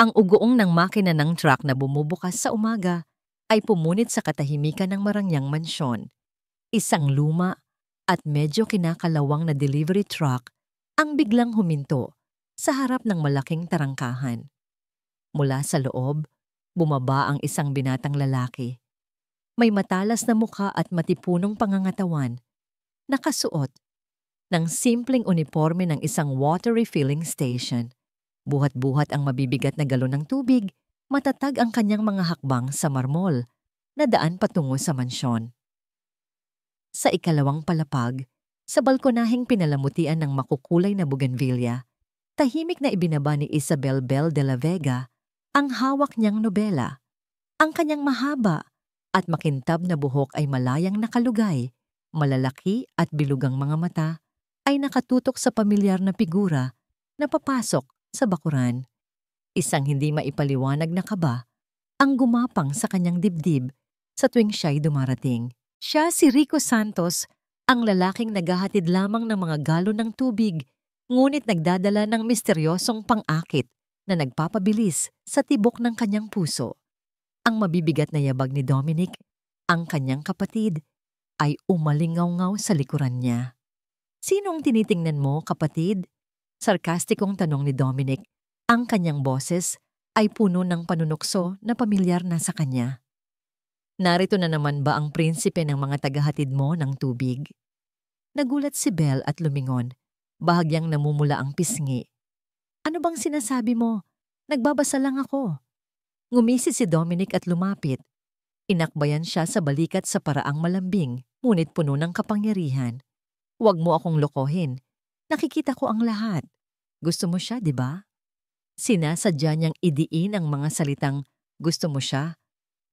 Ang ugoong ng makina ng truck na bumubukas sa umaga ay pumunit sa katahimikan ng marangyang mansyon. Isang luma at medyo kinakalawang na delivery truck ang biglang huminto sa harap ng malaking tarangkahan. Mula sa loob, bumaba ang isang binatang lalaki. May matalas na mukha at matipunong pangangatawan, nakasuot ng simpleng uniforme ng isang water refilling station. Buhat-buhat ang mabibigat na galon ng tubig, matatag ang kanyang mga hakbang sa marmol na daan patungo sa mansyon. Sa ikalawang palapag, sa balkonaheng pinalamutian ng makukulay na bougainvillea, tahimik na ibinaba ni Isabel Bell de la Vega ang hawak niyang nobela. Ang kanyang mahaba at makintab na buhok ay malayang nakalugay, malalaki at bilugang mga mata ay nakatutok sa pamilyar na figura na papasok sa bakuran. Isang hindi maipaliwanag na kaba ang gumapang sa kanyang dibdib sa tuwing siya'y dumarating. Siya si Rico Santos, ang lalaking naghahatid lamang ng mga galon ng tubig, ngunit nagdadala ng misteryosong pang-akit na nagpapabilis sa tibok ng kanyang puso. Ang mabibigat na yabag ni Dominic, ang kanyang kapatid, ay umalingaw-ngaw sa likuran niya. "Sino ang tinitingnan mo, kapatid?" Sarkastikong tanong ni Dominic. Ang kanyang boses ay puno ng panunukso na pamilyar na sa kanya. "Narito na naman ba ang prinsipe ng mga tagahatid mo ng tubig?" Nagulat si Belle at lumingon. Bahagyang namumula ang pisngi. "Ano bang sinasabi mo? Nagbabasa lang ako." Ngumisi si Dominic at lumapit. Inakbayan siya sa balikat sa paraang malambing, ngunit puno ng kapangyarihan. "Huwag mo akong lokohin. Nakikita ko ang lahat. Gusto mo siya, di ba?" Sinasadya niyang idiin ang mga salitang "gusto mo siya"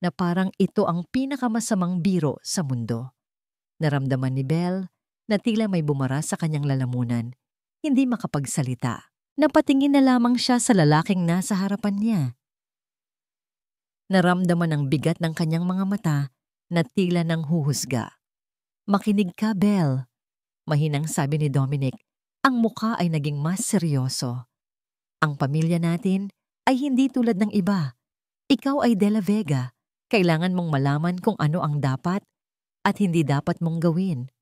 na parang ito ang pinakamasamang biro sa mundo. Naramdaman ni Belle na tila may bumara sa kanyang lalamunan. Hindi makapagsalita. Napatingin na lamang siya sa lalaking nasa harapan niya. Naramdaman ang bigat ng kanyang mga mata na tila nang huhusga. "Makinig ka, Belle," mahinang sabi ni Dominic. Ang mukha ay naging mas seryoso. "Ang pamilya natin ay hindi tulad ng iba. Ikaw ay De La Vega. Kailangan mong malaman kung ano ang dapat at hindi dapat mong gawin."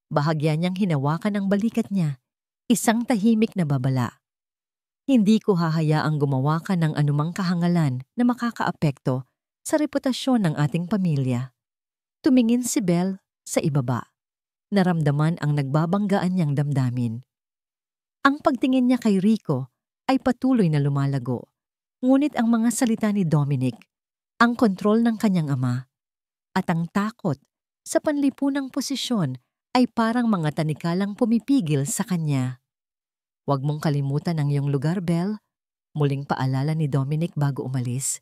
Bahagya niyang hinawakan ang balikat niya, isang tahimik na babala. "Hindi ko hahayaang gumawa ka ng anumang kahangalan na makakaapekto sa reputasyon ng ating pamilya." Tumingin si Belle sa ibaba. Naramdaman ang nagbabanggaan niyang damdamin. Ang pagtingin niya kay Rico ay patuloy na lumalago. Ngunit ang mga salita ni Dominic, ang kontrol ng kanyang ama, at ang takot sa panlipunang posisyon ay parang mga tanikalang pumipigil sa kanya. "Huwag mong kalimutan ang iyong lugar, Belle," muling paalala ni Dominic bago umalis.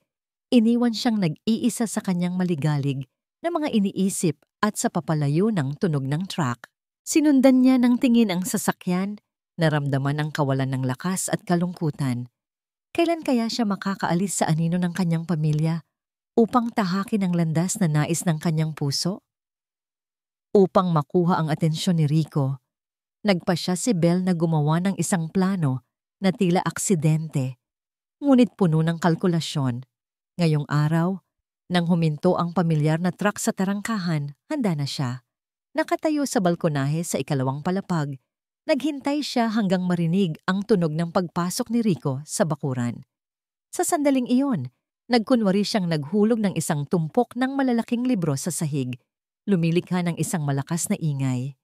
Iniwan siyang nag-iisa sa kanyang maligalig na mga iniisip at sa papalayo ng tunog ng truck. Sinundan niya ng tingin ang sasakyan, naramdaman ang kawalan ng lakas at kalungkutan. Kailan kaya siya makakaalis sa anino ng kanyang pamilya upang tahakin ang landas na nais ng kanyang puso? Upang makuha ang atensyon ni Rico, nagpasya si Belle na gumawa ng isang plano na tila aksidente, ngunit puno ng kalkulasyon. Ngayong araw, nang huminto ang pamilyar na truck sa tarangkahan, handa na siya. Nakatayo sa balkonahe sa ikalawang palapag, naghintay siya hanggang marinig ang tunog ng pagpasok ni Rico sa bakuran. Sa sandaling iyon, nagkunwari siyang naghulog ng isang tumpok ng malalaking libro sa sahig. Lumilikha ng isang malakas na ingay.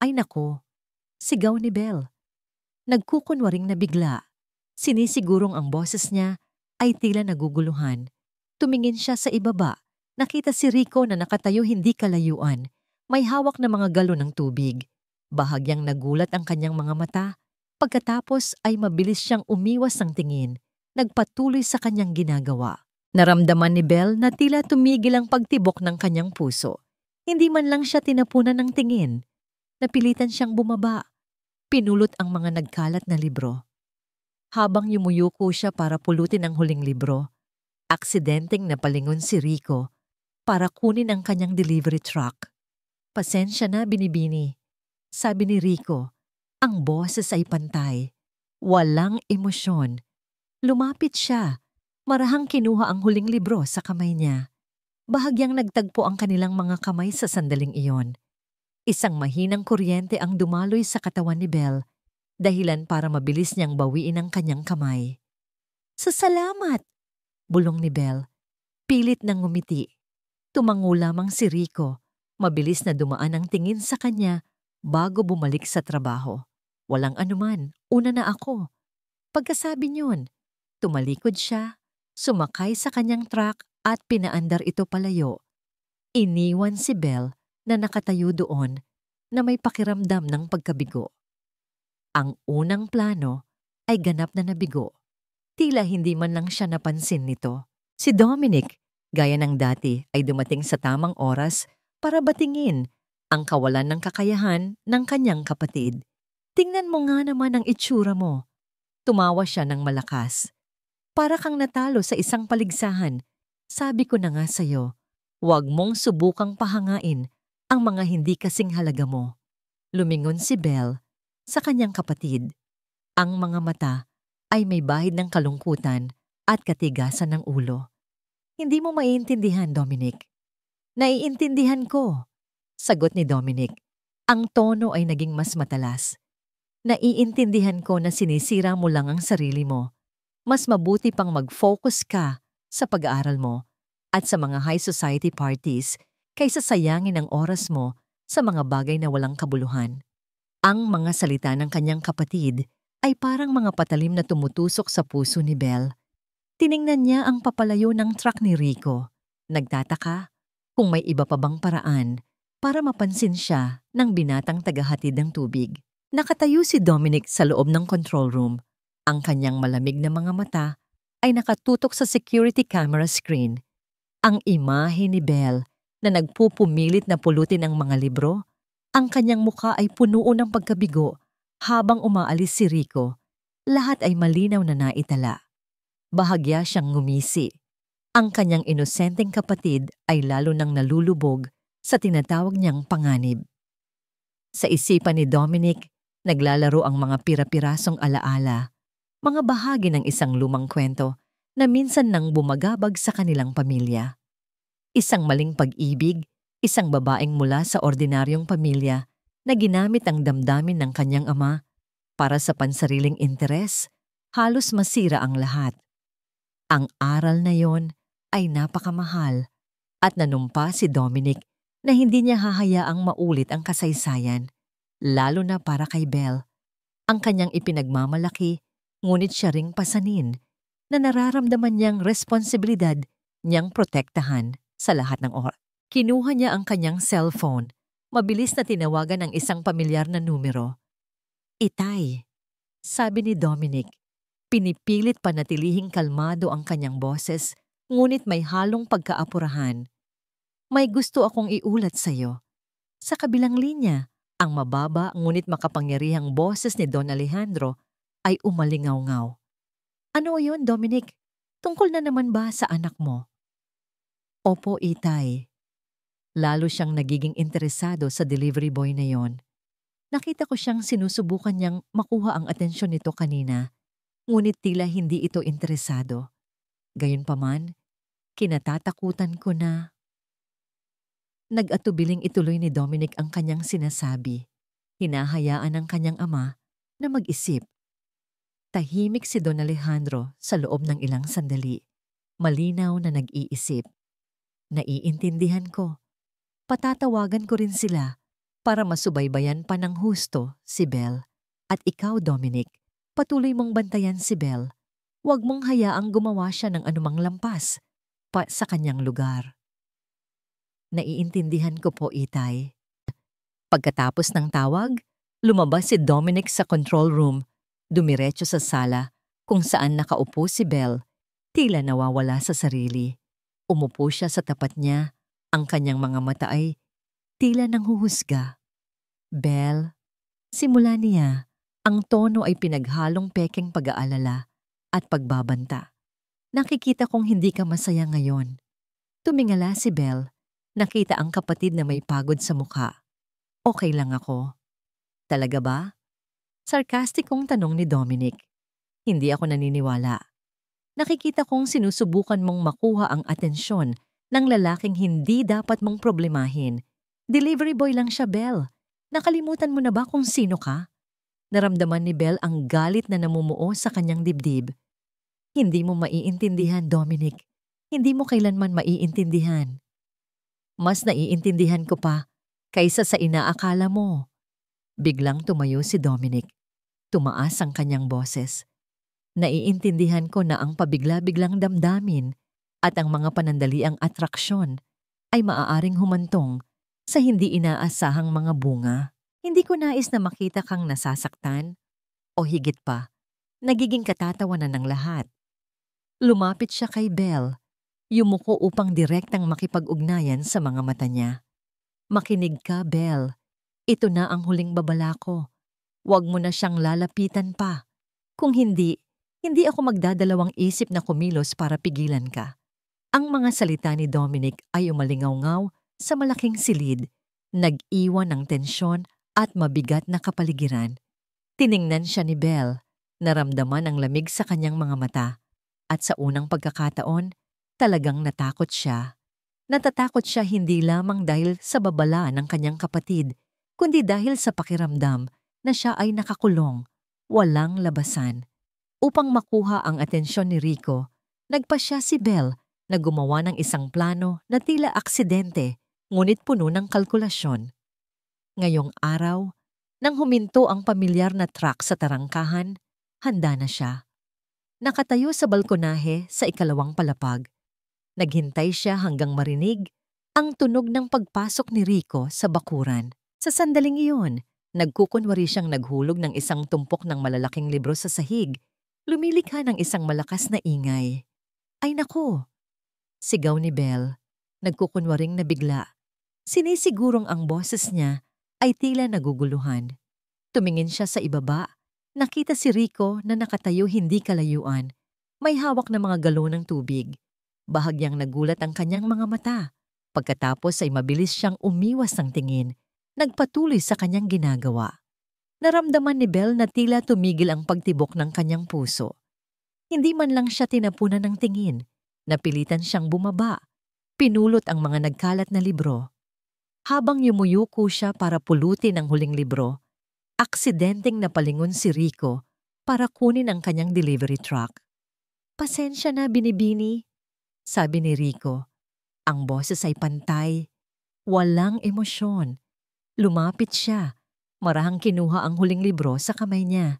"Ay nako!" Sigaw ni Belle. Nagkukunwaring nabigla. Sinisigurong ang boses niya ay tila naguguluhan. Tumingin siya sa ibaba. Nakita si Rico na nakatayo hindi kalayuan. May hawak na mga galon ng tubig. Bahagyang nagulat ang kanyang mga mata. Pagkatapos ay mabilis siyang umiwas ng tingin. Nagpatuloy sa kanyang ginagawa. Naramdaman ni Belle na tila tumigil ang pagtibok ng kanyang puso. Hindi man lang siya tinapunan ng tingin. Napilitan siyang bumaba. Pinulot ang mga nagkalat na libro. Habang yumuyuko siya para pulutin ang huling libro, aksidenteng napalingon si Rico para kunin ang kanyang delivery truck. "Pasensya na, Binibini," sabi ni Rico. Ang boses ay pantay. Walang emosyon. Lumapit siya Marahang kinuha ang huling libro sa kamay niya. Bahagyang nagtagpo ang kanilang mga kamay sa sandaling iyon. Isang mahinang kuryente ang dumaloy sa katawan ni Belle, dahilan para mabilis niyang bawiin ang kanyang kamay. "Salamat!" bulong ni Belle. Pilit nang ngumiti. Tumango lamang si Rico. Mabilis na dumaan ang tingin sa kanya bago bumalik sa trabaho. "Walang anuman, una na ako." Pagkasabi niyon, tumalikod siya, sumakay sa kanyang truck at pinaandar ito palayo. Iniwan si Belle na nakatayo doon na may pakiramdam ng pagkabigo. Ang unang plano ay ganap na nabigo. Tila hindi man lang siya napansin nito. Si Dominic, gaya ng dati, ay dumating sa tamang oras para batingin ang kawalan ng kakayahan ng kanyang kapatid. "Tingnan mo nga naman ang itsura mo." Tumawa siya ng malakas. "Para kang natalo sa isang paligsahan. Sabi ko na nga sa'yo, huwag mong subukang pahangain ang mga hindi kasing halaga mo." Lumingon si Belle sa kanyang kapatid. Ang mga mata ay may bahid ng kalungkutan at katigasan ng ulo. "Hindi mo maiintindihan, Dominic." "Naiintindihan ko," sagot ni Dominic. Ang tono ay naging mas matalas. "Naiintindihan ko na sinisira mo lang ang sarili mo. Mas mabuti pang mag-focus ka sa pag-aaral mo at sa mga high society parties kaysa sayangin ang oras mo sa mga bagay na walang kabuluhan." Ang mga salita ng kanyang kapatid ay parang mga patalim na tumutusok sa puso ni Belle. Tiningnan niya ang papalayo ng truck ni Rico. Nagtataka kung may iba pa bang paraan para mapansin siya ng binatang tagahatid ng tubig. Nakatayo si Dominic sa loob ng control room. Ang kanyang malamig na mga mata ay nakatutok sa security camera screen. Ang imahe ni Belle na nagpupumilit na pulutin ang mga libro, ang kanyang mukha ay puno ng pagkabigo habang umaalis si Rico. Lahat ay malinaw na naitala. Bahagya siyang ngumisi. Ang kanyang inosenteng kapatid ay lalo nang nalulubog sa tinatawag niyang panganib. Sa isipan ni Dominic, naglalaro ang mga pira-pirasong alaala, mga bahagi ng isang lumang kwento na minsan nang bumagabag sa kanilang pamilya. Isang maling pag-ibig, isang babaeng mula sa ordinaryong pamilya na ginamit ang damdamin ng kanyang ama para sa pansariling interes, halos masira ang lahat. Ang aral na yon ay napakamahal at nanumpa si Dominic na hindi niya hahayaang maulit ang kasaysayan, lalo na para kay Belle. Ang kanyang ipinagmamalaki, ngunit siya ring pasanin na nararamdaman niyang responsibilidad niyang protektahan sa lahat ng oras. Kinuha niya ang kanyang cellphone. Mabilis na tinawagan ang isang pamilyar na numero. "Itay," sabi ni Dominic. Pinipilit panatilihing kalmado ang kanyang boses, ngunit may halong pagkaapurahan. "May gusto akong iulat sa'yo." Sa kabilang linya, ang mababa ngunit makapangyarihang boses ni Don Alejandro ay umalingaw-ngaw. "Ano yon, Dominic? Tungkol na naman ba sa anak mo?" "Opo, Itay." Lalo siyang nagiging interesado sa delivery boy na yon. Nakita ko siyang sinusubukan niyang makuha ang atensyon nito kanina, ngunit tila hindi ito interesado. Gayunpaman, kinatatakutan ko na... Nag-atubiling ituloy ni Dominic ang kanyang sinasabi. Hinahayaan ng kanyang ama na mag-isip. Tahimik si Don Alejandro sa loob ng ilang sandali. Malinaw na nag-iisip. "Naiintindihan ko. Patatawagan ko rin sila para masubaybayan pa ng husto si Belle. At ikaw, Dominic, patuloy mong bantayan si Belle. Huwag mong hayaang gumawa siya ng anumang lampas pa sa kanyang lugar." "Naiintindihan ko po, Itay." Pagkatapos ng tawag, lumabas si Dominic sa control room, dumiretso sa sala kung saan nakaupo si Belle, tila nawawala sa sarili. Umupo siya sa tapat niya, ang kanyang mga mata ay tila nanghuhusga. "Belle," simula niya, ang tono ay pinaghalong pekeng pag-aalala at pagbabanta. "Nakikita kong hindi ka masaya ngayon." Tumingala si Belle. Nakita ang kapatid na may pagod sa mukha. "Okay lang ako." "Talaga ba?" Sarkastikong tanong ni Dominic. "Hindi ako naniniwala." Nakikita kong sinusubukan mong makuha ang atensyon ng lalaking hindi dapat mong problemahin. Delivery boy lang siya, Belle. Nakalimutan mo na ba kung sino ka? Naramdaman ni Belle ang galit na namumuo sa kanyang dibdib. Hindi mo maiintindihan, Dominic. Hindi mo kailanman maiintindihan. Mas naiintindihan ko pa kaysa sa inaakala mo. Biglang tumayo si Dominic. Tumaas ang kanyang boses. Naiintindihan ko na ang pabigla-biglang damdamin at ang mga panandaliang atraksyon ay maaaring humantong sa hindi inaasahang mga bunga. Hindi ko nais na makita kang nasasaktan o higit pa, nagiging katatawanan ng lahat. Lumapit siya kay Belle, yumuko upang direktang makipag-ugnayan sa mga mata niya. Makinig ka, Belle. Ito na ang huling babala ko. Huwag mo na siyang lalapitan pa. Kung hindi ako magdadalawang isip na kumilos para pigilan ka. Ang mga salita ni Dominic ay umalingaw-ngaw sa malaking silid, nag-iwan ng tensyon at mabigat na kapaligiran. Tiningnan siya ni Belle, naramdaman ang lamig sa kanyang mga mata, at sa unang pagkakataon, talagang natakot siya. Natatakot siya hindi lamang dahil sa babala ng kanyang kapatid, kundi dahil sa pakiramdam na siya ay nakakulong, walang labasan. Upang makuha ang atensyon ni Rico, nagpasya si Belle na gumawa ng isang plano na tila aksidente, ngunit puno ng kalkulasyon. Ngayong araw, nang huminto ang pamilyar na truck sa tarangkahan, handa na siya. Nakatayo sa balkonahe sa ikalawang palapag. Naghintay siya hanggang marinig ang tunog ng pagpasok ni Rico sa bakuran. Sa sandaling iyon, nagkukunwari siyang naghulog ng isang tumpok ng malalaking libro sa sahig. Lumilikha ng isang malakas na ingay. Ay naku! Sigaw ni Belle, nagkukunwaring nabigla. Sinisigurong ang boses niya ay tila naguguluhan. Tumingin siya sa ibaba, nakita si Rico na nakatayo hindi kalayuan. May hawak na mga galon ng tubig. Bahagyang nagulat ang kanyang mga mata. Pagkatapos ay mabilis siyang umiwas ng tingin, nagpatuloy sa kanyang ginagawa. Naramdaman ni Belle na tila tumigil ang pagtibok ng kanyang puso. Hindi man lang siya tinapunan ng tingin. Napilitan siyang bumaba. Pinulot ang mga nagkalat na libro. Habang yumuyuko siya para pulutin ang huling libro, aksidenteng napalingon si Rico para kunin ang kanyang delivery truck. Pasensya na, Binibini, sabi ni Rico. Ang boses ay pantay. Walang emosyon. Lumapit siya. Marahang kinuha ang huling libro sa kamay niya.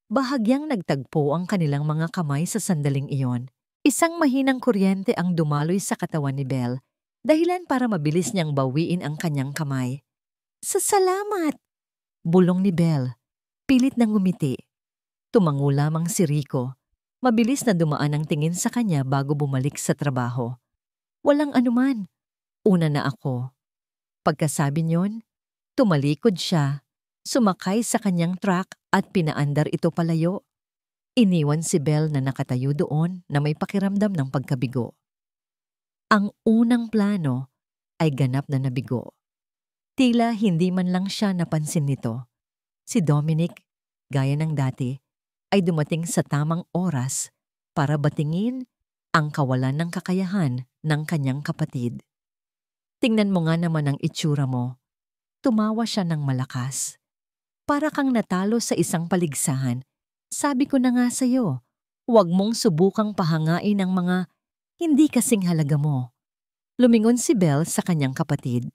Bahagyang nagtagpo ang kanilang mga kamay sa sandaling iyon. Isang mahinang kuryente ang dumaloy sa katawan ni Belle, dahilan para mabilis niyang bawiin ang kanyang kamay. Salamat! Bulong ni Belle. Pilit nang ngumiti. Tumango lamang si Rico. Mabilis na dumaan ang tingin sa kanya bago bumalik sa trabaho. Walang anuman. Una na ako. Pagkasabi niyon, tumalikod siya. Sumakay sa kanyang truck at pinaandar ito palayo. Iniwan si Belle na nakatayo doon na may pakiramdam ng pagkabigo. Ang unang plano ay ganap na nabigo. Tila hindi man lang siya napansin nito. Si Dominic, gaya ng dati, ay dumating sa tamang oras para batingin ang kawalan ng kakayahan ng kanyang kapatid. Tingnan mo nga naman ang itsura mo. Tumawa siya ng malakas. Para kang natalo sa isang paligsahan. Sabi ko na nga sa'yo, huwag mong subukang pahangain ang mga hindi kasing halaga mo. Lumingon si Belle sa kanyang kapatid.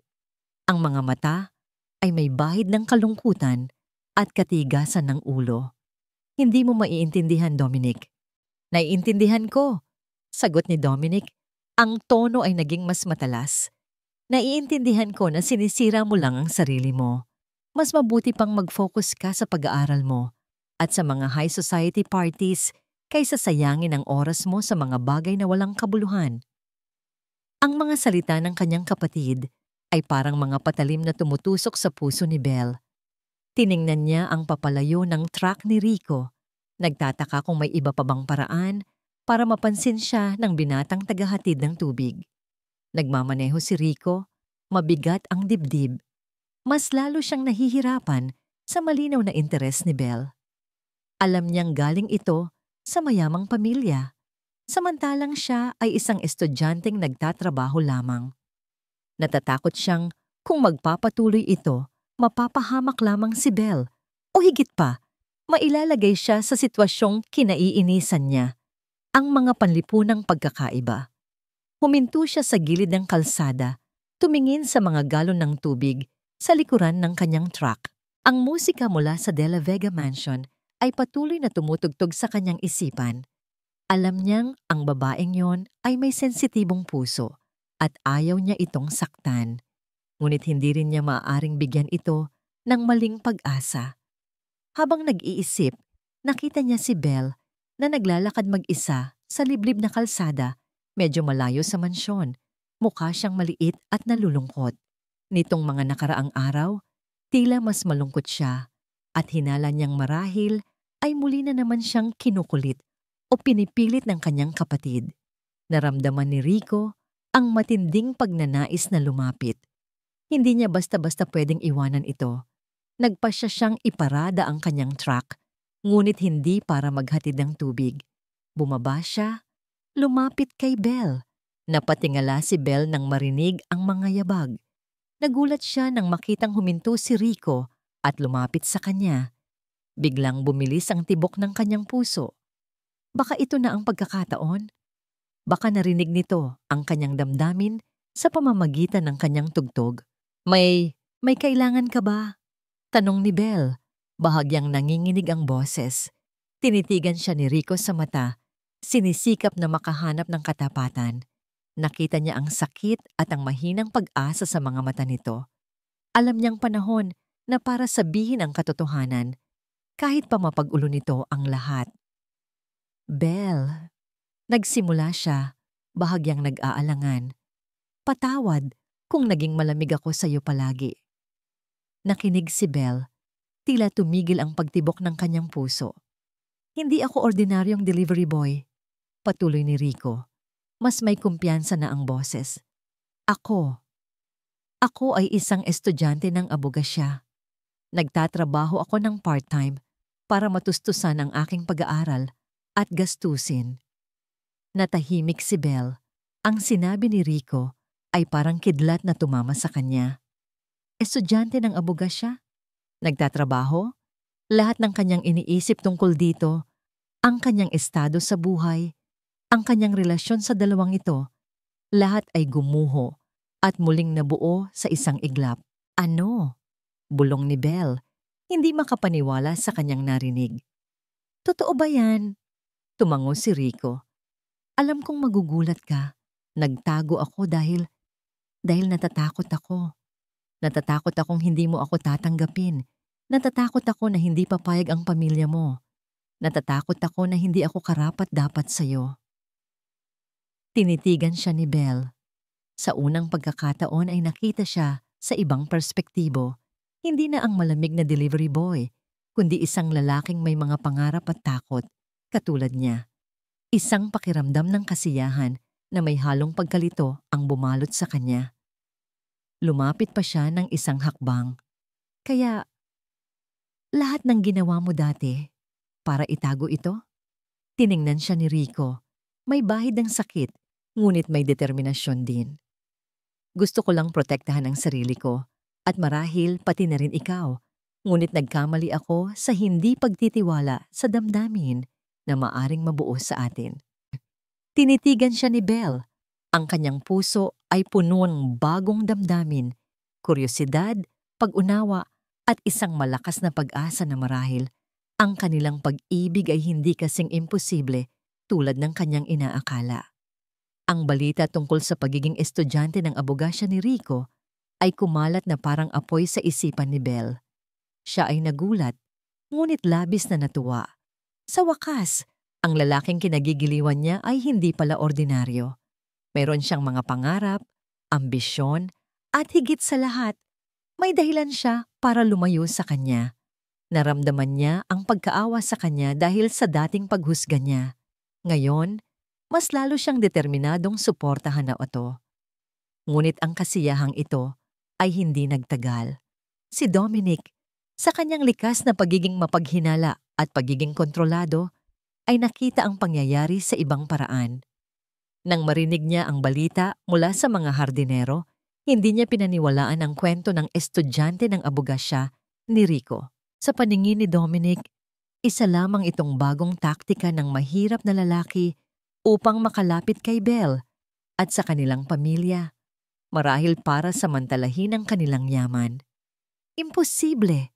Ang mga mata ay may bahid ng kalungkutan at katigasan ng ulo. Hindi mo maiintindihan, Dominic. Naiintindihan ko, sagot ni Dominic. Ang tono ay naging mas matalas. Naiintindihan ko na sinisira mo lang ang sarili mo. Mas mabuti pang mag-focus ka sa pag-aaral mo at sa mga high society parties kaysa sayangin ang oras mo sa mga bagay na walang kabuluhan. Ang mga salita ng kanyang kapatid ay parang mga patalim na tumutusok sa puso ni Belle. Tiningnan niya ang papalayo ng truck ni Rico. Nagtataka kung may iba pa bang paraan para mapansin siya ng binatang tagahatid ng tubig. Nagmamaneho si Rico, mabigat ang dibdib. Mas lalo siyang nahihirapan sa malinaw na interes ni Belle. Alam niyang galing ito sa mayamang pamilya. Samantalang siya ay isang estudyanteng nagtatrabaho lamang. Natatakot siyang kung magpapatuloy ito, mapapahamak lamang si Belle o higit pa, mailalagay siya sa sitwasyong kinaiinisan niya, ang mga panlipunang pagkakaiba. Huminto siya sa gilid ng kalsada, tumingin sa mga galon ng tubig sa likuran ng kanyang truck. Ang musika mula sa De La Vega Mansion ay patuloy na tumutugtog sa kanyang isipan. Alam niyang ang babaeng yon ay may sensitibong puso at ayaw niya itong saktan. Ngunit hindi rin niya maaaring bigyan ito ng maling pag-asa. Habang nag-iisip, nakita niya si Belle na naglalakad mag-isa sa liblib na kalsada, medyo malayo sa mansyon. Mukha siyang maliit at nalulungkot. Nitong mga nakaraang araw, tila mas malungkot siya at hinala niyang marahil ay muli na naman siyang kinukulit o pinipilit ng kanyang kapatid. Naramdaman ni Rico ang matinding pagnanais na lumapit. Hindi niya basta-basta pwedeng iwanan ito. Nagpasya siyang iparada ang kanyang truck, ngunit hindi para maghatid ng tubig. Bumaba siya, lumapit kay Belle. Napatingala si Belle nang marinig ang mga yabag. Nagulat siya nang makitang huminto si Rico at lumapit sa kanya. Biglang bumilis ang tibok ng kanyang puso. Baka ito na ang pagkakataon. Baka narinig nito ang kanyang damdamin sa pamamagitan ng kanyang tugtog. May kailangan ka ba? Tanong ni Belle. Bahagyang nanginginig ang boses. Tinitigan siya ni Rico sa mata. Sinisikap na makahanap ng katapatan. Nakita niya ang sakit at ang mahinang pag-asa sa mga mata nito. Alam niyang panahon na para sabihin ang katotohanan, kahit pa mapag-ulo nito ang lahat. Belle, nagsimula siya, bahagyang nag-aalangan. Patawad kung naging malamig ako sa iyo palagi. Nakinig si Belle, tila tumigil ang pagtibok ng kanyang puso. Hindi ako ordinaryong delivery boy, patuloy ni Rico. Mas may kumpiyansa na ang boses. Ako ay isang estudyante ng abogasya. Nagtatrabaho ako ng part-time para matustusan ang aking pag-aaral at gastusin. Natahimik si Belle. Ang sinabi ni Rico ay parang kidlat na tumama sa kanya. Estudyante ng abogasya? Nagtatrabaho? Lahat ng kanyang iniisip tungkol dito, ang kanyang estado sa buhay, ang kanyang relasyon sa dalawang ito, lahat ay gumuho at muling nabuo sa isang iglap. Ano? Bulong ni Belle, hindi makapaniwala sa kanyang narinig. Totoo ba yan? Tumango si Rico. Alam kong magugulat ka. Nagtago ako dahil natatakot ako. Natatakot akong hindi mo ako tatanggapin. Natatakot ako na hindi papayag ang pamilya mo. Natatakot ako na hindi ako karapat-dapat sa'yo. Tinitigan siya ni Belle. Sa unang pagkakataon ay nakita siya sa ibang perspektibo. Hindi na ang malamig na delivery boy, kundi isang lalaking may mga pangarap at takot, katulad niya. Isang pakiramdam ng kasiyahan na may halong pagkalito ang bumalot sa kanya. Lumapit pa siya ng isang hakbang. Kaya, lahat ng ginawa mo dati, para itago ito? Tiningnan siya ni Rico. May bahid ng sakit, ngunit may determinasyon din. Gusto ko lang protektahan ang sarili ko, at marahil pati na rin ikaw, ngunit nagkamali ako sa hindi pagtitiwala sa damdamin na maaring mabuo sa atin. Tinitigan siya ni Belle. Ang kanyang puso ay puno ng bagong damdamin, kuryosidad, pag-unawa, at isang malakas na pag-asa na marahil ang kanilang pag-ibig ay hindi kasing imposible tulad ng kanyang inaakala. Ang balita tungkol sa pagiging estudyante ng abogasya ni Rico ay kumalat na parang apoy sa isipan ni Belle. Siya ay nagulat, ngunit labis na natuwa. Sa wakas, ang lalaking kinagigiliwan niya ay hindi pala ordinaryo. Meron siyang mga pangarap, ambisyon, at higit sa lahat, may dahilan siya para lumayo sa kanya. Naramdaman niya ang pagkaawa sa kanya dahil sa dating paghusga niya. Ngayon, mas lalo siyang determinadong suportahan na ito. Ngunit ang kasiyahang ito ay hindi nagtagal. Si Dominic, sa kanyang likas na pagiging mapaghinala at pagiging kontrolado, ay nakita ang pangyayari sa ibang paraan. Nang marinig niya ang balita mula sa mga hardinero, hindi niya pinaniwalaan ang kwento ng estudyante ng abogasya ni Rico. Sa paningin ni Dominic, isa lamang itong bagong taktika ng mahirap na lalaki upang makalapit kay Belle at sa kanilang pamilya, marahil para samantalahin ang kanilang yaman. Imposible!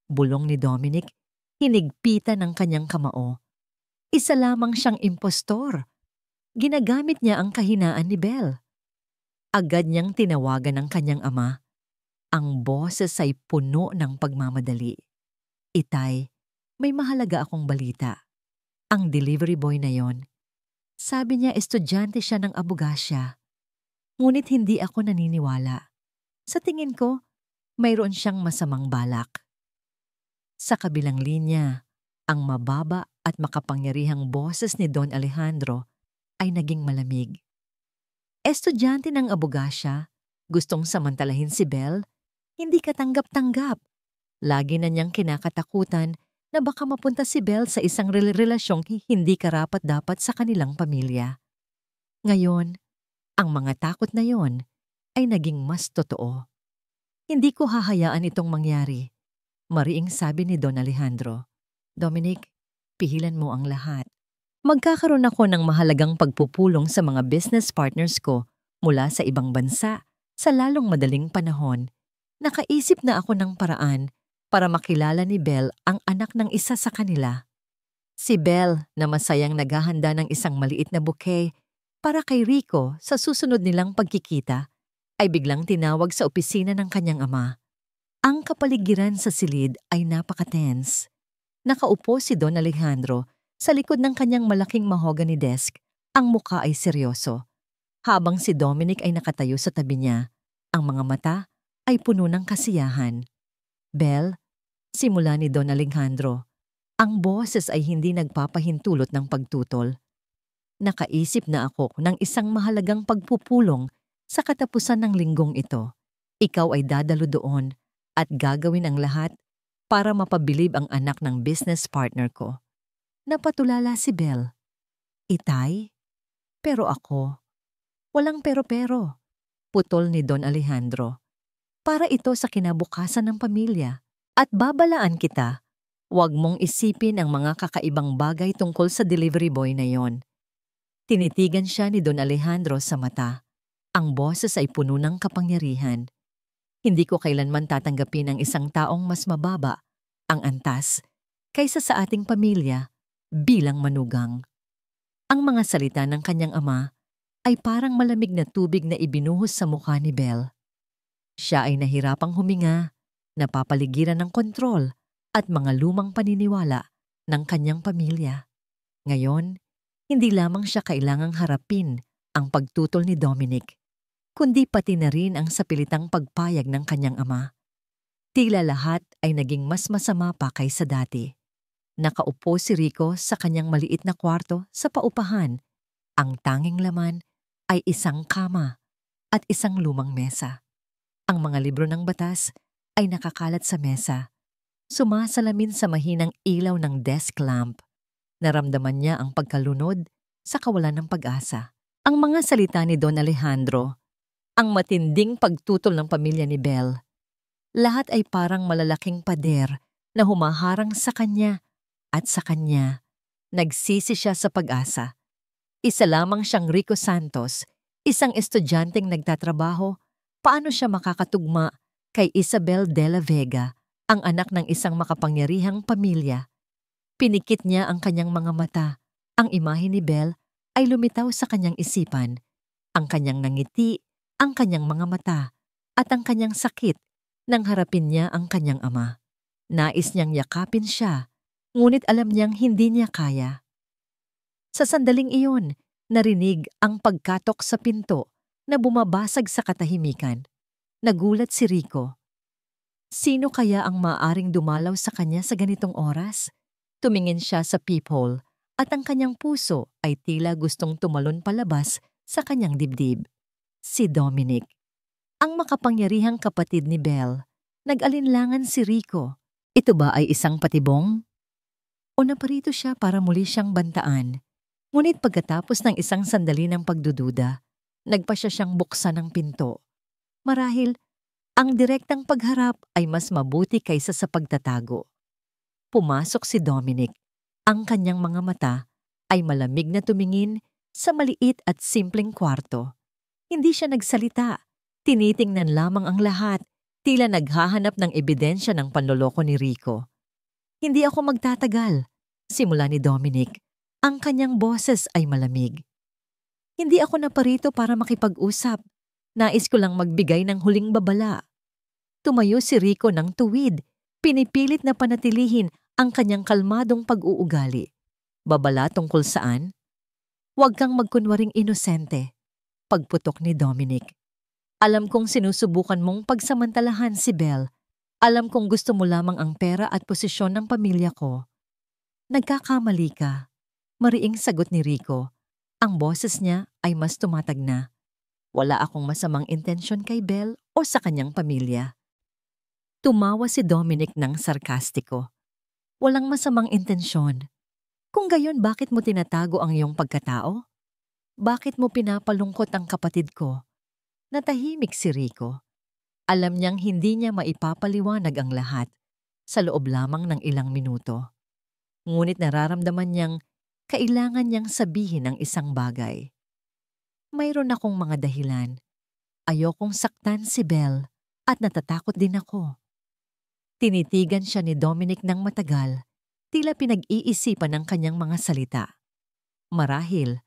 Bulong ni Dominic, hinigpitan ng kanyang kamao. Isa lamang siyang impostor. Ginagamit niya ang kahinaan ni Belle. Agad niyang tinawagan ng kanyang ama. Ang boses ay puno ng pagmamadali. Itay, may mahalaga akong balita. Ang delivery boy na yon, sabi niya estudyante siya ng abogasya. Ngunit hindi ako naniniwala. Sa tingin ko, mayroon siyang masamang balak. Sa kabilang linya, ang mababa at makapangyarihang boses ni Don Alejandro ay naging malamig. Estudyante ng abogasya, gustong samantalahin si Belle, hindi katanggap-tanggap. Lagi na niyang kinakatakutan na baka mapunta si Belle sa isang relasyong hindi karapat-dapat sa kanilang pamilya. Ngayon, ang mga takot na yon ay naging mas totoo. Hindi ko hahayaan itong mangyari, mariing sabi ni Don Alejandro. Dominic, pihilan mo ang lahat. Magkakaroon ako ng mahalagang pagpupulong sa mga business partners ko mula sa ibang bansa sa lalong madaling panahon. Nakaisip na ako ng paraan para makilala ni Belle ang anak ng isa sa kanila. Si Belle na masayang naghahanda ng isang maliit na bouquet para kay Rico sa susunod nilang pagkikita ay biglang tinawag sa opisina ng kanyang ama. Ang kapaligiran sa silid ay napaka-tense. Nakaupo si Don Alejandro sa likod ng kanyang malaking mahogany desk, ang muka ay seryoso. Habang si Dominic ay nakatayo sa tabi niya, ang mga mata ay puno ng kasiyahan. Belle, simula ni Don Alejandro, ang boses ay hindi nagpapahintulot ng pagtutol. Nakaisip na ako ng isang mahalagang pagpupulong sa katapusan ng linggong ito. Ikaw ay dadalo doon at gagawin ang lahat para mapabilib ang anak ng business partner ko. Napatulala si Belle. Itay? Pero ako? Walang pero-pero. Putol ni Don Alejandro. Para ito sa kinabukasan ng pamilya. At babalaan kita, huwag mong isipin ang mga kakaibang bagay tungkol sa delivery boy na yon. Tinitigan siya ni Don Alejandro sa mata. Ang boses ay puno ng kapangyarihan. Hindi ko kailanman tatanggapin ang isang taong mas mababa, ang antas, kaysa sa ating pamilya bilang manugang. Ang mga salita ng kanyang ama ay parang malamig na tubig na ibinuhos sa mukha ni Belle. Siya ay nahirapang huminga, napapaligiran ng kontrol at mga lumang paniniwala ng kanyang pamilya. Ngayon, hindi lamang siya kailangang harapin ang pagtutol ni Dominic, kundi pati na rin ang sapilitang pagpayag ng kanyang ama. Tila lahat ay naging mas masama pa kaysa dati. Nakaupo si Rico sa kanyang maliit na kwarto sa paupahan. Ang tanging laman ay isang kama at isang lumang mesa. Ang mga libro ng batas ay nakakalat sa mesa. Sumasalamin sa mahinang ilaw ng desk lamp. Naramdaman niya ang pagkalunod sa kawalan ng pag-asa. Ang mga salita ni Don Alejandro, ang matinding pagtutol ng pamilya ni Belle, lahat ay parang malalaking pader na humaharang sa kanya at sa kanya. Nagsisi siya sa pag-asa. Isa lamang siyang Rico Santos, isang estudyanteng nagtatrabaho. Paano siya makakatugma kay Isabel de la Vega, ang anak ng isang makapangyarihang pamilya? Pinikit niya ang kanyang mga mata. Ang imahe ni Belle ay lumitaw sa kanyang isipan. Ang kanyang nangiti, ang kanyang mga mata, at ang kanyang sakit nang harapin niya ang kanyang ama. Nais niyang yakapin siya, ngunit alam niyang hindi niya kaya. Sa sandaling iyon, narinig ang pagkatok sa pinto na bumabasag sa katahimikan. Nagulat si Rico. Sino kaya ang maaring dumalaw sa kanya sa ganitong oras? Tumingin siya sa peephole at ang kanyang puso ay tila gustong tumalon palabas sa kanyang dibdib. Si Dominic, ang makapangyarihang kapatid ni Belle. Nag-alinlangan si Rico. Ito ba ay isang patibong? o naparito siya para muli siyang bantaan. Ngunit pagkatapos ng isang sandali ng pagdududa, nagpa siya siyang buksan ng pinto. Marahil, ang direktang pagharap ay mas mabuti kaysa sa pagtatago. Pumasok si Dominic. Ang kanyang mga mata ay malamig na tumingin sa maliit at simpleng kwarto. Hindi siya nagsalita. Tinitingnan lamang ang lahat, tila naghahanap ng ebidensya ng panloloko ni Rico. Hindi ako magtatagal, simula ni Dominic. Ang kanyang boses ay malamig. Hindi ako naparito para makipag-usap. Nais ko lang magbigay ng huling babala. Tumayo si Rico ng tuwid. Pinipilit na panatilihin ang kanyang kalmadong pag-uugali. Babala tungkol saan? Huwag kang magkunwaring inosente. Pagputok ni Dominic. Alam kong sinusubukan mong pagsamantalahan si Belle. Alam kong gusto mo lamang ang pera at posisyon ng pamilya ko. Nagkakamali ka. Mariing sagot ni Rico. Ang boses niya ay mas tumatag na. Wala akong masamang intensyon kay Belle o sa kanyang pamilya. Tumawa si Dominic ng sarkastiko. Walang masamang intensyon. Kung gayon, bakit mo tinatago ang iyong pagkatao? Bakit mo pinapalungkot ang kapatid ko? Natahimik si Rico. Alam niyang hindi niya maipapaliwanag ang lahat sa loob lamang ng ilang minuto. Ngunit nararamdaman niyang kailangan niyang sabihin ang isang bagay. Mayroon akong mga dahilan. Ayokong saktan si Belle at natatakot din ako. Tinitigan siya ni Dominic ng matagal, tila pinag-iisipan ang kanyang mga salita. Marahil,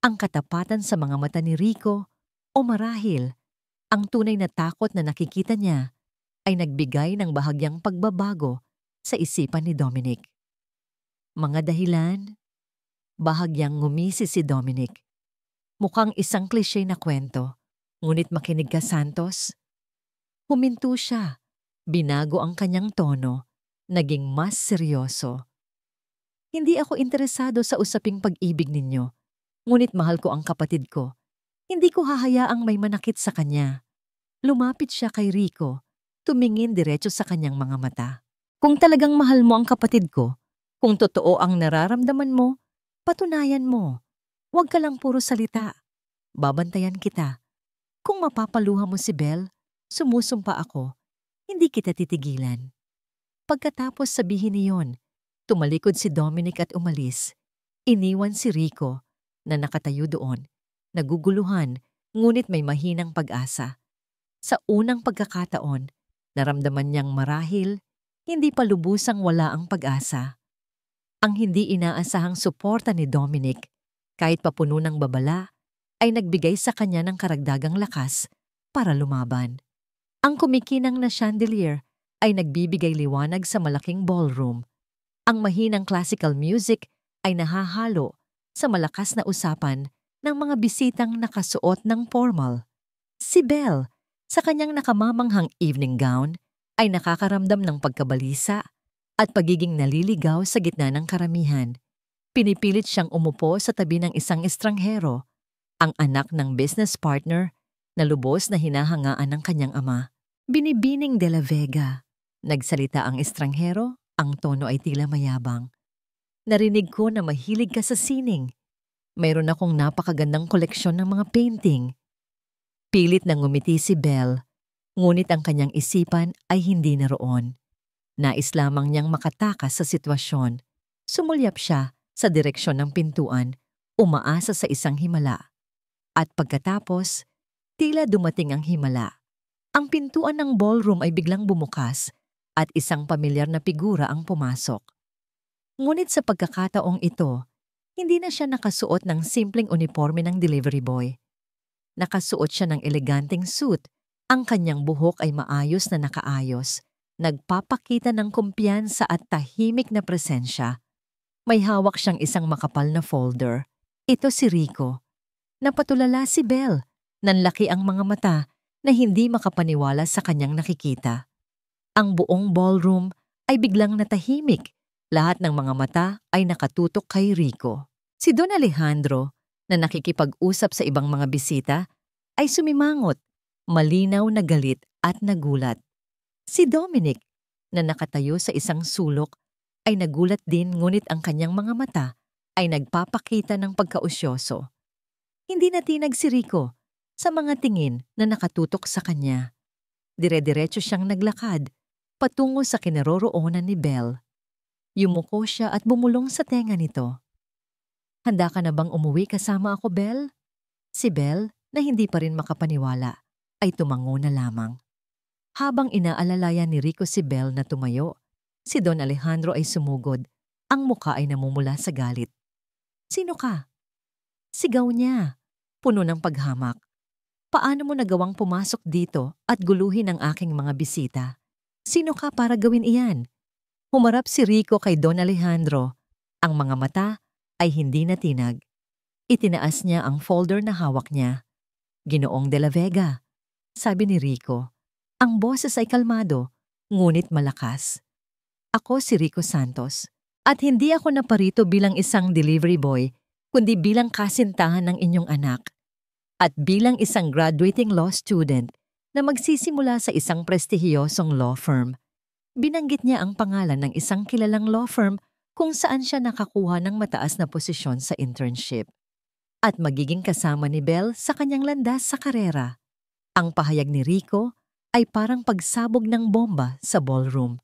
ang katapatan sa mga mata ni Rico o marahil, ang tunay na takot na nakikita niya ay nagbigay ng bahagyang pagbabago sa isipan ni Dominic. Mga dahilan? Bahagyang ngumisi si Dominic. Mukhang isang klise na kwento, ngunit makinig ka, Santos. Huminto siya. Binago ang kanyang tono, naging mas seryoso. Hindi ako interesado sa usaping pag-ibig ninyo, ngunit mahal ko ang kapatid ko. Hindi ko hahayaang may manakit sa kanya. Lumapit siya kay Rico, tumingin diretso sa kanyang mga mata. Kung talagang mahal mo ang kapatid ko, kung totoo ang nararamdaman mo, patunayan mo. Huwag ka lang puro salita. Babantayan kita. Kung mapapaluha mo si Belle, sumusumpa ako. Hindi kita titigilan. Pagkatapos sabihin niyon, tumalikod si Dominic at umalis. Iniwan si Rico na nakatayo doon, naguguluhan, ngunit may mahinang pag-asa. Sa unang pagkakataon, naramdaman niyang marahil, hindi pa lubusang wala ang pag-asa. Ang hindi inaasahang suporta ni Dominic, kahit papuno ng babala, ay nagbigay sa kanya ng karagdagang lakas para lumaban. Ang kumikinang na chandelier ay nagbibigay liwanag sa malaking ballroom. Ang mahinang classical music ay nahahalo sa malakas na usapan ng mga bisitang nakasuot ng formal. Si Belle, sa kanyang nakamamanghang evening gown, ay nakakaramdam ng pagkabalisa at pagiging naliligaw sa gitna ng karamihan. Pinipilit siyang umupo sa tabi ng isang estranghero, ang anak ng business partner na lubos na hinahangaan ng kanyang ama. Binibining de la Vega. Nagsalita ang estranghero, ang tono ay tila mayabang. Narinig ko na mahilig ka sa sining. Mayroon akong napakagandang koleksyon ng mga painting. Pilit na ngumiti si Belle, ngunit ang kanyang isipan ay hindi naroon. Nais lamang niyang makatakas sa sitwasyon. Sumulyap siya sa direksyon ng pintuan, umaasa sa isang himala. At pagkatapos, tila dumating ang himala. Ang pintuan ng ballroom ay biglang bumukas at isang pamilyar na figura ang pumasok. Ngunit sa pagkakataong ito, hindi na siya nakasuot ng simpleng uniforme ng delivery boy. Nakasuot siya ng eleganteng suit. Ang kanyang buhok ay maayos na nakaayos, nagpapakita ng kumpiyansa at tahimik na presensya. May hawak siyang isang makapal na folder. Ito si Rico. Napatulala si Belle. Nanlaki ang mga mata na hindi makapaniwala sa kanyang nakikita. Ang buong ballroom ay biglang natahimik. Lahat ng mga mata ay nakatutok kay Rico. Si Don Alejandro, na nakikipag-usap sa ibang mga bisita, ay sumimangot, malinaw na galit at nagulat. Si Dominic, na nakatayo sa isang sulok, ay nagulat din ngunit ang kanyang mga mata ay nagpapakita ng pagkausyoso. Hindi natinag si Rico sa mga tingin na nakatutok sa kanya. Dire-diretso siyang naglakad patungo sa kinaroroonan ni Belle. Yumuko siya at bumulong sa tenga nito. "Handa ka na bang umuwi kasama ako, Belle?" Si Belle, na hindi pa rin makapaniwala, ay tumango na lamang. Habang inaalalayan ni Rico si Belle na tumayo, si Don Alejandro ay sumugod. Ang muka ay namumula sa galit. "Sino ka?" Sigaw niya, puno ng paghamak. "Paano mo nagawang pumasok dito at guluhin ang aking mga bisita? Sino ka para gawin iyan?" Humarap si Rico kay Don Alejandro. Ang mga mata ay hindi natinag. Itinaas niya ang folder na hawak niya. "Ginoong de la Vega," sabi ni Rico. Ang boses ay kalmado, ngunit malakas. "Ako si Rico Santos, at hindi ako naparito bilang isang delivery boy, kundi bilang kasintahan ng inyong anak. At bilang isang graduating law student na magsisimula sa isang prestihiyosong law firm." Binanggit niya ang pangalan ng isang kilalang law firm kung saan siya nakakuha ng mataas na posisyon sa internship. At magiging kasama ni Belle sa kanyang landas sa karera. Ang pahayag ni Rico ay parang pagsabog ng bomba sa ballroom.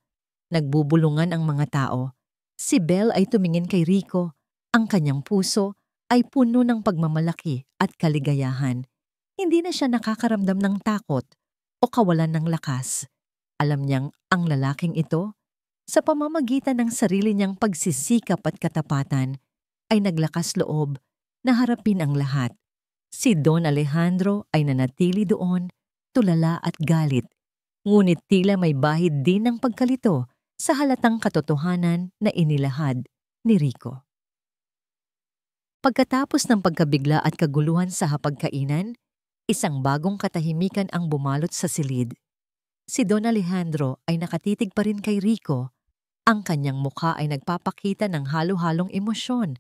Nagbubulungan ang mga tao. Si Belle ay tumingin kay Rico. Ang kanyang puso ay puno ng pagmamalaki at kaligayahan. Hindi na siya nakakaramdam ng takot o kawalan ng lakas. Alam niyang ang lalaking ito, sa pamamagitan ng sarili niyang pagsisikap at katapatan, ay naglakas loob na harapin ang lahat. Si Don Alejandro ay nanatili doon, tulala at galit, ngunit tila may bahid din ng pagkalito sa halatang katotohanan na inilahad ni Rico. Pagkatapos ng pagkabigla at kaguluhan sa hapagkainan, isang bagong katahimikan ang bumalot sa silid. Si Don Alejandro ay nakatitig pa rin kay Rico. Ang kanyang mukha ay nagpapakita ng halo-halong emosyon.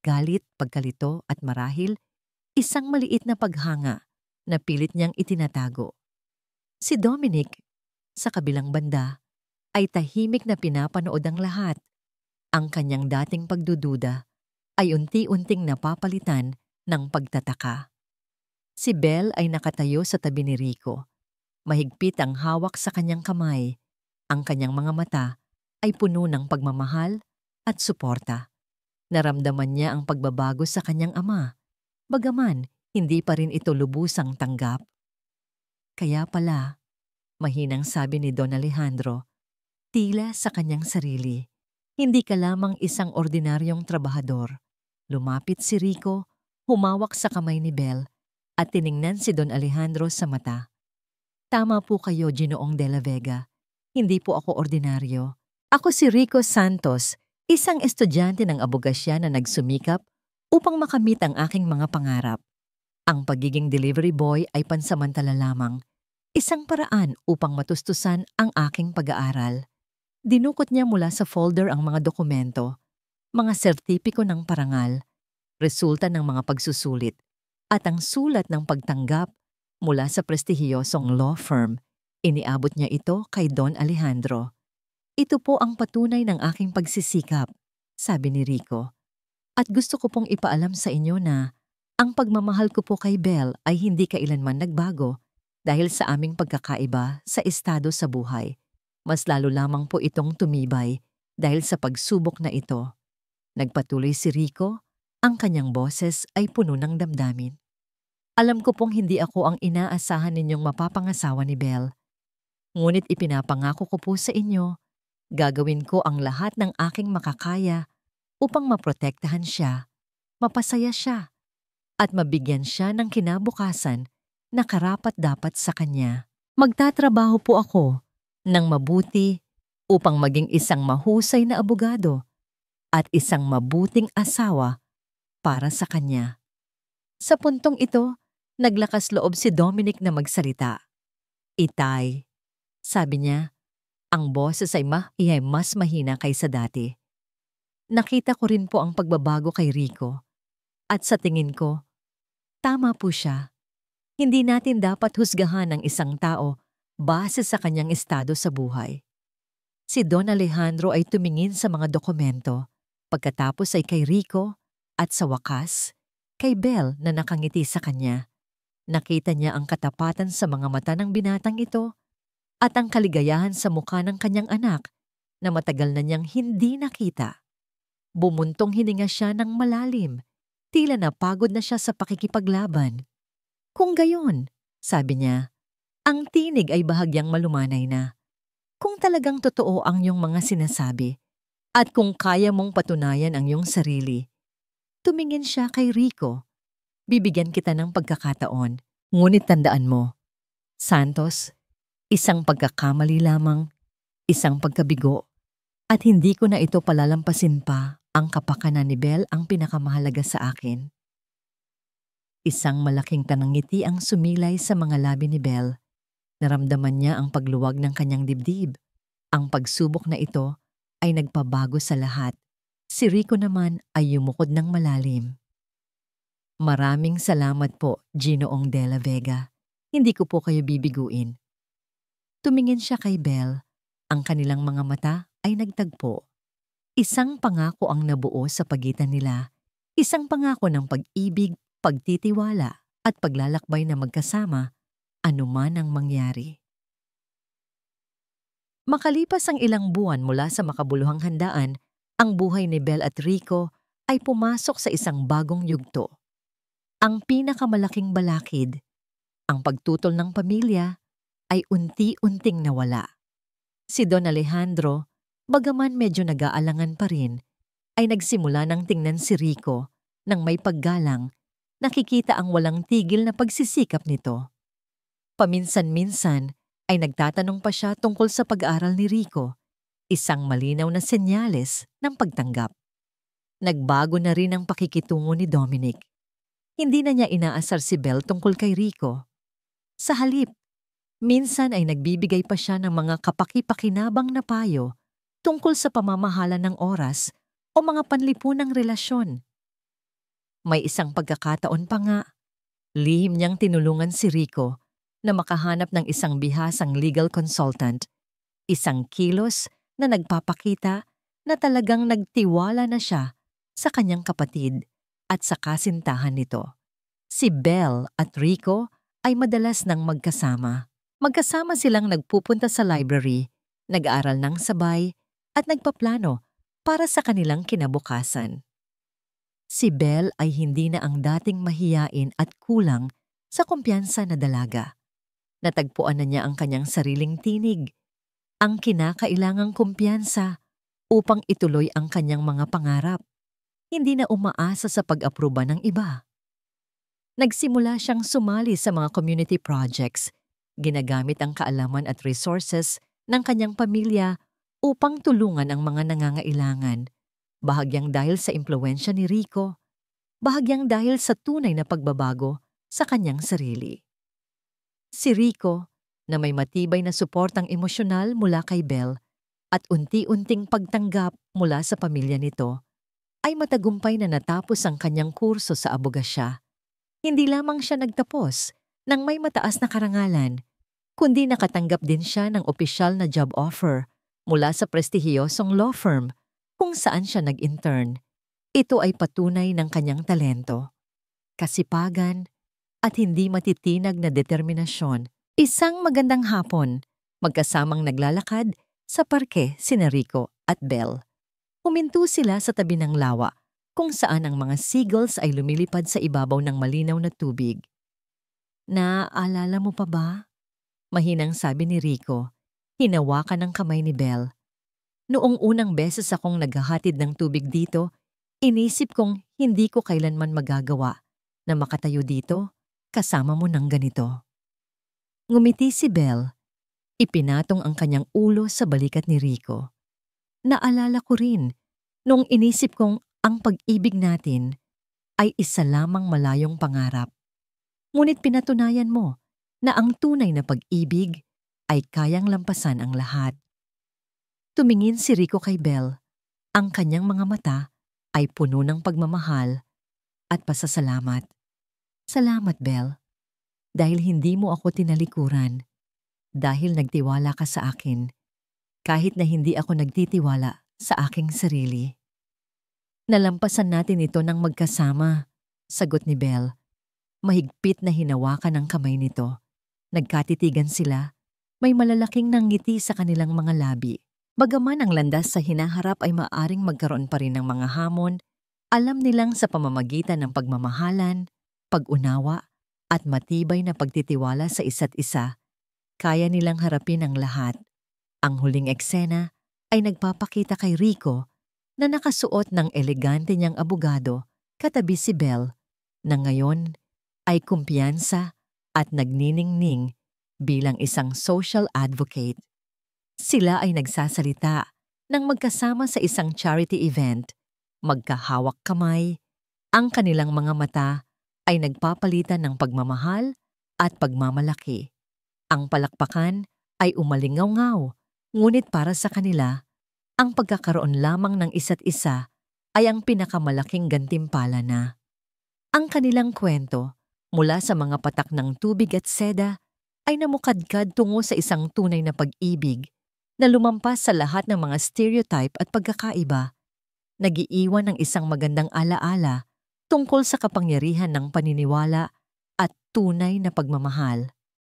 Galit, pagkalito at marahil, isang maliit na paghanga na pilit niyang itinatago. Si Dominic, sa kabilang banda, ay tahimik na pinapanood ang lahat. Ang kanyang dating pagdududa ay unti-unting napapalitan ng pagtataka. Si Belle ay nakatayo sa tabi ni Rico. Mahigpit ang hawak sa kanyang kamay. Ang kanyang mga mata ay puno ng pagmamahal at suporta. Naramdaman niya ang pagbabago sa kanyang ama, bagaman hindi pa rin ito lubusang tanggap. "Kaya pala," mahinang sabi ni Don Alejandro, tila sa kanyang sarili, "hindi ka lamang isang ordinaryong trabahador." Lumapit si Rico, humawak sa kamay ni Belle, at tiningnan si Don Alejandro sa mata. "Tama po kayo, Ginoong de la Vega. Hindi po ako ordinaryo. Ako si Rico Santos, isang estudyante ng abogasya na nagsumikap upang makamit ang aking mga pangarap. Ang pagiging delivery boy ay pansamantala lamang, isang paraan upang matustusan ang aking pag-aaral." Dinukot niya mula sa folder ang mga dokumento, mga sertipiko ng parangal, resulta ng mga pagsusulit, at ang sulat ng pagtanggap mula sa prestihiyosong law firm. Iniabot niya ito kay Don Alejandro. "Ito po ang patunay ng aking pagsisikap," sabi ni Rico. "At gusto ko pong ipaalam sa inyo na ang pagmamahal ko po kay Belle ay hindi kailanman nagbago dahil sa aming pagkakaiba sa estado sa buhay. Mas lalo lamang po itong tumibay dahil sa pagsubok na ito." Nagpatuloy si Rico, ang kanyang boses ay puno ng damdamin. "Alam ko pong hindi ako ang inaasahan ninyong mapapangasawa ni Belle. Ngunit ipinapangako ko po sa inyo, gagawin ko ang lahat ng aking makakaya upang maprotektahan siya, mapasaya siya, at mabigyan siya ng kinabukasan na karapat-dapat sa kanya. Magtatrabaho po ako ng mabuti upang maging isang mahusay na abogado at isang mabuting asawa para sa kanya." Sa puntong ito, naglakas loob si Dominic na magsalita. "Itay," sabi niya, ang boses ay mas mahina kaysa dati. "Nakita ko rin po ang pagbabago kay Rico. At sa tingin ko, tama po siya. Hindi natin dapat husgahan ang isang tao base sa kanyang estado sa buhay." Si Don Alejandro ay tumingin sa mga dokumento, pagkatapos ay kay Rico at sa wakas, kay Belle na nakangiti sa kanya. Nakita niya ang katapatan sa mga mata ng binatang ito at ang kaligayahan sa mukha ng kanyang anak na matagal na niyang hindi nakita. Bumuntong hininga siya ng malalim, tila napagod na siya sa pakikipaglaban. Kung gayon, sabi niya, ang tinig ay bahagyang malumanay na. Kung talagang totoo ang iyong mga sinasabi at kung kaya mong patunayan ang iyong sarili, tumingin siya kay Rico. Bibigyan kita ng pagkakataon, ngunit tandaan mo, Santos, isang pagkakamali lamang, isang pagkabigo, at hindi ko na ito palalampasin pa. Ang kapakanan ni Belle ang pinakamahalaga sa akin. Isang malaking tanangiti ang sumilay sa mga labi ni Belle. Naramdaman niya ang pagluwag ng kanyang dibdib. Ang pagsubok na ito ay nagpabago sa lahat. Si Rico naman ay yumukod ng malalim. Maraming salamat po, Ginoong de la Vega. Hindi ko po kayo bibiguin. Tumingin siya kay Belle. Ang kanilang mga mata ay nagtagpo. Isang pangako ang nabuo sa pagitan nila. Isang pangako ng pag-ibig, pagtitiwala, at paglalakbay na magkasama, anuman ang mangyari. Makalipas ang ilang buwan mula sa makabuluhang handaan, ang buhay ni Belle at Rico ay pumasok sa isang bagong yugto. Ang pinakamalaking balakid, ang pagtutol ng pamilya, ay unti-unting nawala. Si Don Alejandro, bagaman medyo nag-aalangan pa rin, ay nagsimula ng tingnan si Rico nang may paggalang, nakikita ang walang tigil na pagsisikap nito. Paminsan-minsan ay nagtatanong pa siya tungkol sa pag-aaral ni Rico, isang malinaw na senyales ng pagtanggap. Nagbago na rin ang pakikitungo ni Dominic. Hindi na niya inaasar si Belle tungkol kay Rico. Sa halip, minsan ay nagbibigay pa siya ng mga kapaki-pakinabang na payo tungkol sa pamamahala ng oras o mga panlipunang relasyon. May isang pagkakataon pa nga, lihim niyang tinulungan si Rico na makahanap ng isang bihasang legal consultant, isang kilos na nagpapakita na talagang nagtiwala na siya sa kanyang kapatid at sa kasintahan nito. Si Belle at Rico ay madalas nang magkasama. Magkasama silang nagpupunta sa library, nag-aaral ng sabay, at nagpaplano para sa kanilang kinabukasan. Si Belle ay hindi na ang dating mahiyain at kulang sa kumpiyansa na dalaga. Natagpuan na niya ang kanyang sariling tinig, ang kinakailangang kumpiyansa upang ituloy ang kanyang mga pangarap. Hindi na umaasa sa pag-aproba ng iba. Nagsimula siyang sumali sa mga community projects, ginagamit ang kaalaman at resources ng kanyang pamilya upang tulungan ang mga nangangailangan, bahagyang dahil sa impluwensya ni Rico, bahagyang dahil sa tunay na pagbabago sa kanyang sarili. Si Rico, na may matibay na suportang emosyonal mula kay Belle at unti-unting pagtanggap mula sa pamilya nito, ay matagumpay na natapos ang kanyang kurso sa abogasya. Hindi lamang siya nagtapos ng may mataas na karangalan, kundi nakatanggap din siya ng opisyal na job offer mula sa prestihiyosong law firm kung saan siya nag-intern. Ito ay patunay ng kanyang talento, kasipagan, at hindi matitinag na determinasyon. Isang magandang hapon, magkasamang naglalakad sa parke sina Rico at Belle. Huminto sila sa tabi ng lawa kung saan ang mga seagulls ay lumilipad sa ibabaw ng malinaw na tubig. Naaalala mo pa ba? Mahinang sabi ni Rico, hinawakan ng kamay ni Belle. Noong unang beses akong naghahatid ng tubig dito, inisip kong hindi ko kailanman magagawa na makatayo dito kasama mo ng ganito. Ngumiti si Belle, ipinatong ang kanyang ulo sa balikat ni Rico. Naalala ko rin, nung inisip kong ang pag-ibig natin ay isa lamang malayong pangarap. Ngunit pinatunayan mo na ang tunay na pag-ibig ay kayang lampasan ang lahat. Tumingin si Rico kay Belle. Ang kanyang mga mata ay puno ng pagmamahal at pasasalamat. Salamat, Belle, dahil hindi mo ako tinalikuran, dahil nagtiwala ka sa akin, kahit na hindi ako nagtitiwala sa aking sarili. Nalampasan natin ito ng magkasama, sagot ni Belle. Mahigpit na hinawakan ang kamay nito. Nagkatitigan sila, may malalaking nanggiti sa kanilang mga labi. Bagaman ang landas sa hinaharap ay maaring magkaroon pa rin ng mga hamon, alam nilang sa pamamagitan ng pagmamahalan, pag-unawa, at matibay na pagtitiwala sa isa't isa, kaya nilang harapin ang lahat. Ang huling eksena ay nagpapakita kay Rico na nakasuot ng elegante niyang abogado katabi si Belle, na ngayon ay kumpiyansa at nagniningning bilang isang social advocate. Sila ay nagsasalita nang magkasama sa isang charity event, magkahawak kamay, ang kanilang mga mata ay nagpapalitan ng pagmamahal at pagmamalaki. Ang palakpakan ay umalingaw-ngaw, ngunit para sa kanila, ang pagkakaroon lamang ng isa't isa ay ang pinakamalaking gantimpala na. Ang kanilang kwento, mula sa mga patak ng tubig at seda, ay namukadkad tungo sa isang tunay na pag-ibig na lumampas sa lahat ng mga stereotype at pagkakaiba, nag-iiwan ng isang magandang alaala tungkol sa kapangyarihan ng paniniwala at tunay na pagmamahal.